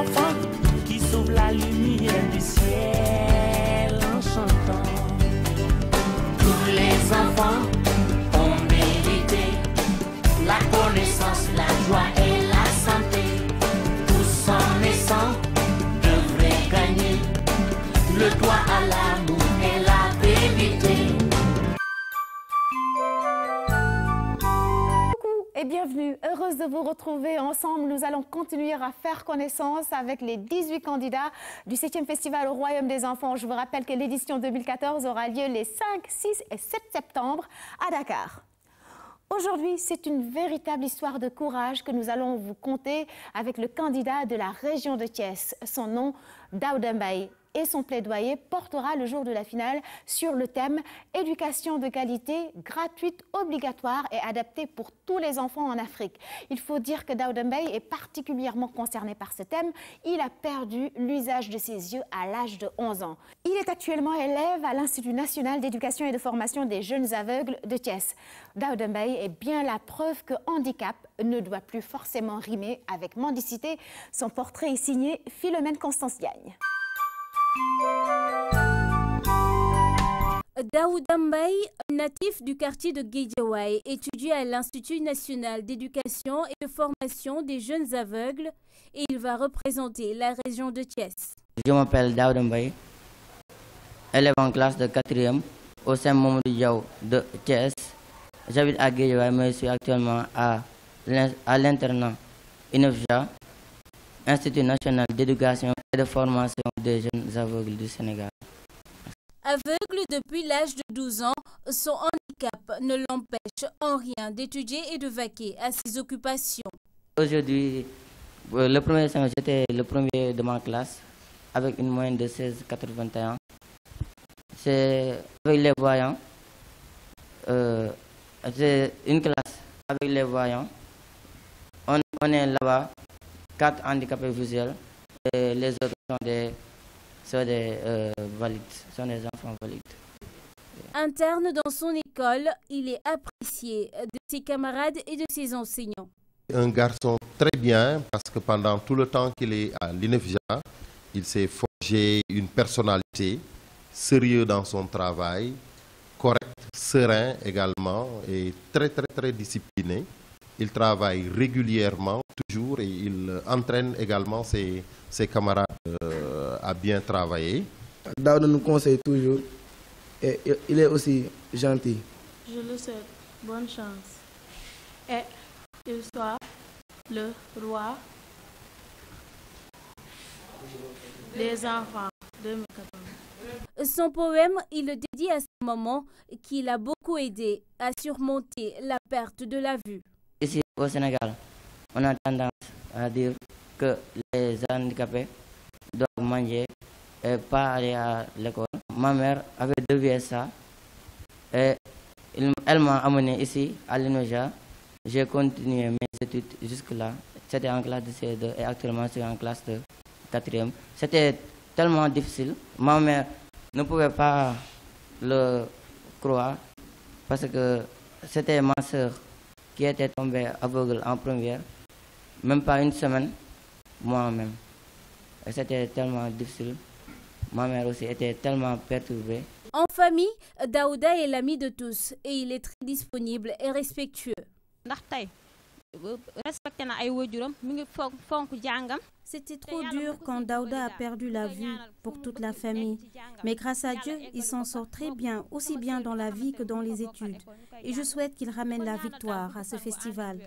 enfants qui sauvent la lumière du ciel en chantant. Tous les enfants ont mérité la connaissance, la joie et la santé. Tous en naissant devraient gagner le droit à l'amour et la vérité. Et bienvenue, heureuse de vous retrouver ensemble. Nous allons continuer à faire connaissance avec les 18 candidats du 7e Festival au Royaume des Enfants. Je vous rappelle que l'édition 2014 aura lieu les 5, 6 et 7 septembre à Dakar. Aujourd'hui, c'est une véritable histoire de courage que nous allons vous conter avec le candidat de la région de Thiès. Son nom, Daouda Mbaye. Et son plaidoyer portera le jour de la finale sur le thème « Éducation de qualité, gratuite, obligatoire et adaptée pour tous les enfants en Afrique ». Il faut dire que Daouda Mbaye est particulièrement concerné par ce thème. Il a perdu l'usage de ses yeux à l'âge de 11 ans. Il est actuellement élève à l'Institut national d'éducation et de formation des jeunes aveugles de Thiès. Daouda Mbaye est bien la preuve que handicap ne doit plus forcément rimer avec mendicité. Son portrait est signé Philomène Constance Gagne. Daouda Mbaye, natif du quartier de Guédiawaye, étudie à l'Institut national d'éducation et de formation des jeunes aveugles et il va représenter la région de Thiès. Je m'appelle Daouda Mbaye, élève en classe de 4e au sein Mamadou Diaw de Thiès. J'habite à Guédiawaye mais je suis actuellement à l'internat INEFJA, Institut national d'éducation et de formation des jeunes aveugles du Sénégal. Aveugle depuis l'âge de 12 ans, son handicap ne l'empêche en rien d'étudier et de vaquer à ses occupations. Aujourd'hui, le premier semestre, j'étais le premier de ma classe avec une moyenne de 16,81. C'est avec les voyants. C'est une classe avec les voyants. On est là-bas, 4 handicapés visuels et les autres sont des valides, sont des enfants valides. Interne dans son école, il est apprécié de ses camarades et de ses enseignants. Un garçon très bien parce que pendant tout le temps qu'il est à l'INEFJA, il s'est forgé une personnalité, sérieux dans son travail, correct, serein également et très discipliné. Il travaille régulièrement, toujours, et il entraîne également ses camarades à bien travailler. Daouda nous conseille toujours et il est aussi gentil. Je lui souhaite bonne chance et qu'il soit le roi des enfants 2014. Son poème, il le dédie à sa maman qui l'a beaucoup aidé à surmonter la perte de la vue. Ici au Sénégal, on a tendance à dire que les handicapés doivent manger et pas aller à l'école. Ma mère avait devié ça et elle m'a amené ici à l'INEFJA. J'ai continué mes études jusque-là. C'était en classe de CE2 et actuellement je suis en classe de 4e. C'était tellement difficile. Ma mère ne pouvait pas le croire parce que c'était ma soeur qui était tombée aveugle en première, même pas une semaine, moi-même. C'était tellement difficile. Ma mère aussi était tellement perturbée. En famille, Daouda est l'ami de tous et il est très disponible et respectueux. C'était trop dur quand Daouda a perdu la vue pour toute la famille. Mais grâce à Dieu, il s'en sort très bien, aussi bien dans la vie que dans les études. Et je souhaite qu'il ramène la victoire à ce festival.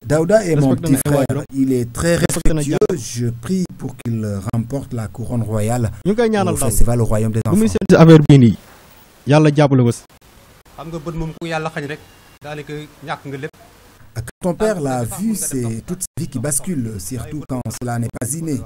Daouda est mon petit frère. Il est très respectueux. Je prie pour qu'il remporte la couronne royale au festival au Royaume des Enfants. Quand on perd la vue, c'est toute sa vie qui bascule, surtout quand cela n'est pas inné.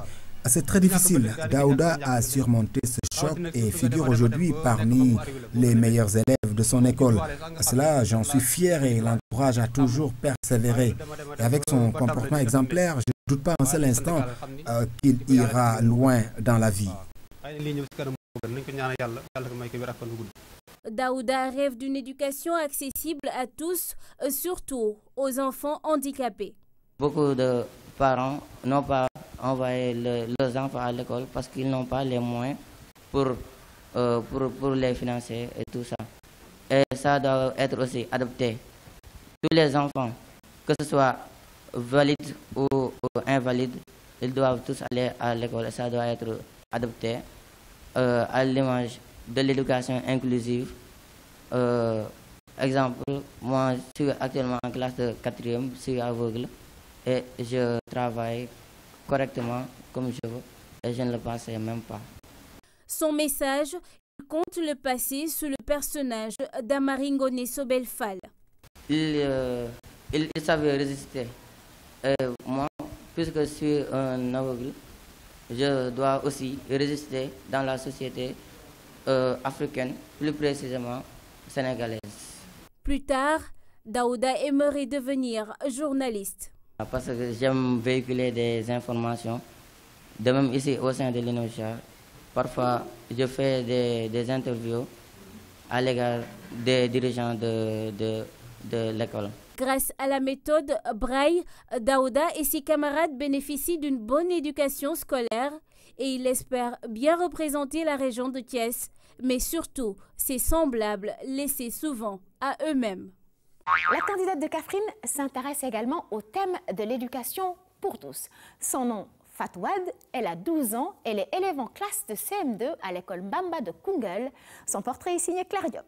C'est très difficile. Daouda a surmonté ce choc et figure aujourd'hui parmi les meilleurs élèves de son école. À cela, j'en suis fier et l'encourage à toujours persévérer. Et avec son comportement exemplaire, je ne doute pas un seul instant qu'il ira loin dans la vie. Daouda rêve d'une éducation accessible à tous, surtout aux enfants handicapés. Beaucoup de parents n'ont pas envoyé leurs enfants à l'école parce qu'ils n'ont pas les moyens pour les financer et tout ça. Et ça doit être aussi adopté. Tous les enfants, que ce soit valides ou invalides, ils doivent tous aller à l'école et ça doit être adopté à l'image de l'éducation inclusive. Exemple, moi je suis actuellement en classe de 4e, je suis aveugle et je travaille correctement comme je veux et je ne le pensais même pas. Son message, il compte le passer sous le personnage d'Amaringone Sobelfal. Il savait résister. Et moi, puisque je suis un aveugle, je dois aussi résister dans la société africaine, plus précisément sénégalaise. Plus tard, Daouda aimerait devenir journaliste. Parce que j'aime véhiculer des informations. De même ici au sein de l'INOCHA, parfois je fais des interviews à l'égard des dirigeants de l'école. Grâce à la méthode Braille, Daouda et ses camarades bénéficient d'une bonne éducation scolaire et il espère bien représenter la région de Thiès, mais surtout ses semblables laissés souvent à eux-mêmes. La candidate de Kaffrine s'intéresse également au thème de l'éducation pour tous. Son nom, Fatou Wade, elle a 12 ans, elle est élève en classe de CM2 à l'école Mbamba de Koungheul. Son portrait est signé Claire Diop.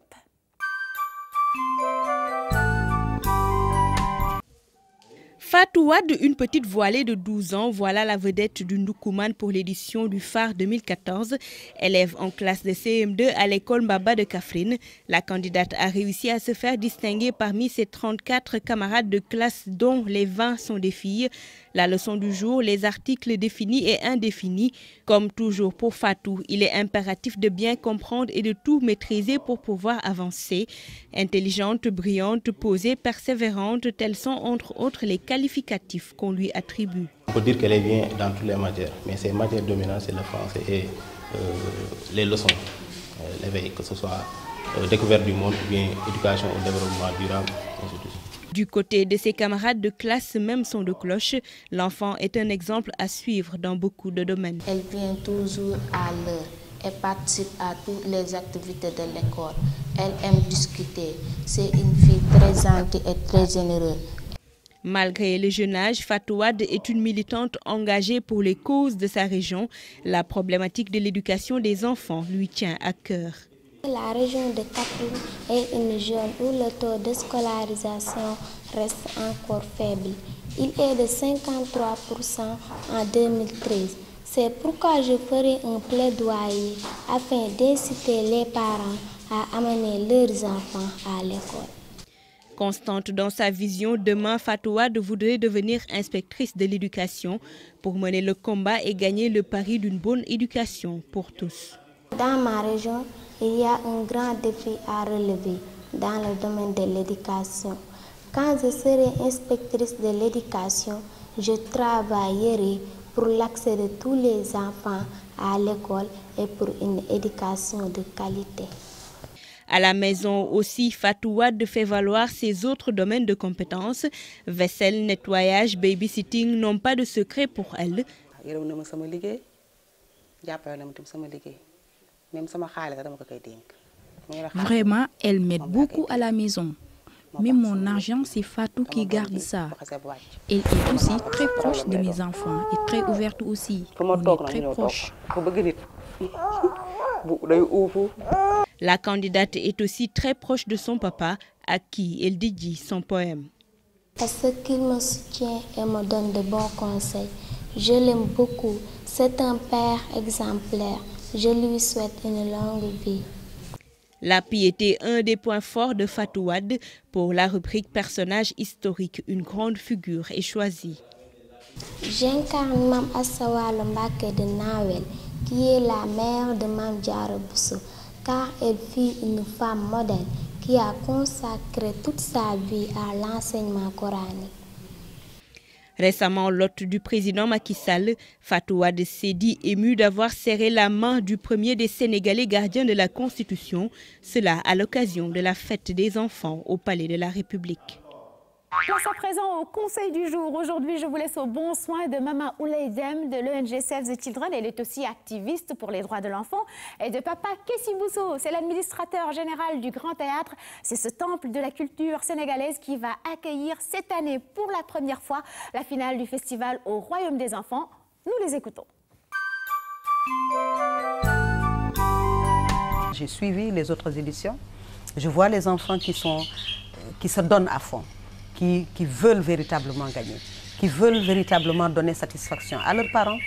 Fatou Wade, une petite voilée de 12 ans, voilà la vedette du Ndoukoumane pour l'édition du phare 2014. Élève en classe de CM2 à l'école Mbaba de Kaffrine, la candidate a réussi à se faire distinguer parmi ses 34 camarades de classe dont les 20 sont des filles. La leçon du jour, les articles définis et indéfinis. Comme toujours pour Fatou, il est impératif de bien comprendre et de tout maîtriser pour pouvoir avancer. Intelligente, brillante, posée, persévérante, tels sont entre autres les qualificatifs qu'on lui attribue. On peut dire qu'elle est bien dans toutes les matières, mais ses matières dominantes, c'est le français et les leçons, l'éveil, que ce soit découverte du monde ou bien éducation au développement durable, ainsi de suite. Du côté de ses camarades de classe, même son de cloche, l'enfant est un exemple à suivre dans beaucoup de domaines. Elle vient toujours à l'heure et participe à toutes les activités de l'école. Elle aime discuter. C'est une fille très gentille et très généreuse. Malgré le jeune âge, Fatou Wade est une militante engagée pour les causes de sa région. La problématique de l'éducation des enfants lui tient à cœur. La région de Kaffrine est une zone où le taux de scolarisation reste encore faible. Il est de 53% en 2013. C'est pourquoi je ferai un plaidoyer afin d'inciter les parents à amener leurs enfants à l'école. Constante dans sa vision, demain Fatou Wade voudrait devenir inspectrice de l'éducation pour mener le combat et gagner le pari d'une bonne éducation pour tous. Dans ma région, il y a un grand défi à relever dans le domaine de l'éducation. Quand je serai inspectrice de l'éducation, je travaillerai pour l'accès de tous les enfants à l'école et pour une éducation de qualité. À la maison aussi, Fatou Wade fait valoir ses autres domaines de compétences. Vaisselle, nettoyage, babysitting n'ont pas de secret pour elle. Vraiment, elle m'aide beaucoup à la maison. Mais mon argent, c'est Fatou qui garde ça. Elle est aussi très proche de mes enfants et très ouverte aussi. On est très proches. La candidate est aussi très proche de son papa, à qui elle dédie son poème. Parce qu'il me soutient et me donne de bons conseils. Je l'aime beaucoup. C'est un père exemplaire. Je lui souhaite une longue vie. La piété, un des points forts de Fatou Wade. Pour la rubrique personnage historique, une grande figure est choisie. J'incarne Mam Assawalo Mbake de Nawel, qui est la mère de Mam Diarra Bousso, car elle fut une femme modèle qui a consacré toute sa vie à l'enseignement coranique. Récemment, l'hôte du président Macky Sall, Fatou Wade, s'est dit ému d'avoir serré la main du premier des Sénégalais gardiens de la Constitution, cela à l'occasion de la fête des enfants au Palais de la République. Place à présent au conseil du jour. Aujourd'hui, je vous laisse au bon soin de Mama Oulay Dem de l'ONG Save the Children. Elle est aussi activiste pour les droits de l'enfant. Et de Papa Kessi Bousso, c'est l'administrateur général du Grand Théâtre. C'est ce temple de la culture sénégalaise qui va accueillir cette année pour la première fois la finale du festival au Royaume des enfants. Nous les écoutons. J'ai suivi les autres éditions. Je vois les enfants qui se donnent à fond. Qui veulent véritablement gagner, qui veulent véritablement donner satisfaction à leurs parents,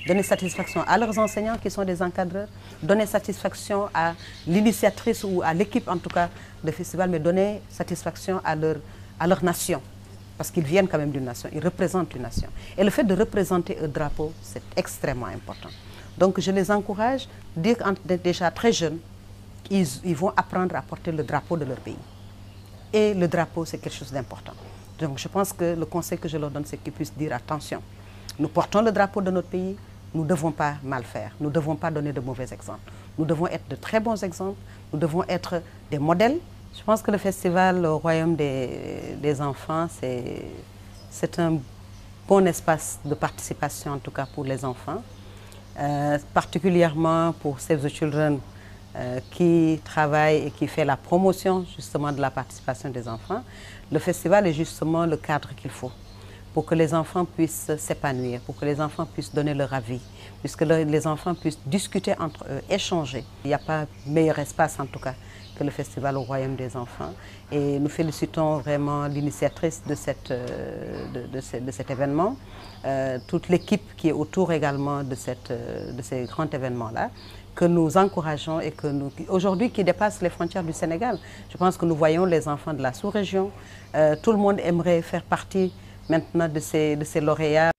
donner satisfaction à leurs enseignants qui sont des encadreurs, donner satisfaction à l'initiatrice ou à l'équipe en tout cas de festival, mais donner satisfaction à leur nation. Parce qu'ils viennent quand même d'une nation, ils représentent une nation. Et le fait de représenter un drapeau, c'est extrêmement important. Donc je les encourage, dire déjà très jeunes, ils vont apprendre à porter le drapeau de leur pays. Et le drapeau, c'est quelque chose d'important. Donc je pense que le conseil que je leur donne, c'est qu'ils puissent dire attention. Nous portons le drapeau de notre pays, nous ne devons pas mal faire, nous ne devons pas donner de mauvais exemples. Nous devons être de très bons exemples, nous devons être des modèles. Je pense que le festival au Royaume des enfants, c'est un bon espace de participation, en tout cas pour les enfants, particulièrement pour Save the Children, qui travaille et qui fait la promotion justement de la participation des enfants. Le festival est justement le cadre qu'il faut pour que les enfants puissent s'épanouir, pour que les enfants puissent donner leur avis, puisque les enfants puissent discuter entre eux, échanger. Il n'y a pas meilleur espace en tout cas que le festival au Royaume des enfants. Et nous félicitons vraiment l'initiatrice de cet événement, toute l'équipe qui est autour également de ces grands événements-là, que nous encourageons et que aujourd'hui qui dépasse les frontières du Sénégal. Je pense que nous voyons les enfants de la sous-région. Tout le monde aimerait faire partie maintenant de ces lauréats.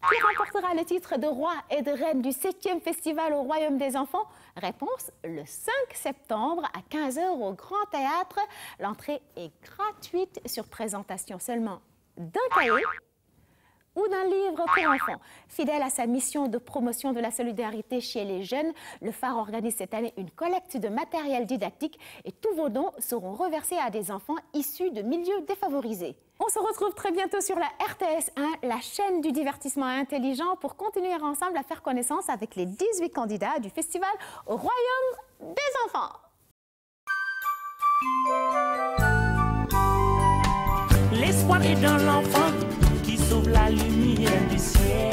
Qui remportera le titre de roi et de reine du 7e festival au Royaume des enfants? Réponse le 5 septembre à 15 h au Grand Théâtre. L'entrée est gratuite sur présentation seulement d'un cahier ou d'un livre pour enfants. Fidèle à sa mission de promotion de la solidarité chez les jeunes, le phare organise cette année une collecte de matériel didactique et tous vos dons seront reversés à des enfants issus de milieux défavorisés. On se retrouve très bientôt sur la RTS1, la chaîne du divertissement intelligent, pour continuer ensemble à faire connaissance avec les 18 candidats du festival au Royaume des enfants. L'espoir est dans l'enfant qui sauve la lumière du ciel.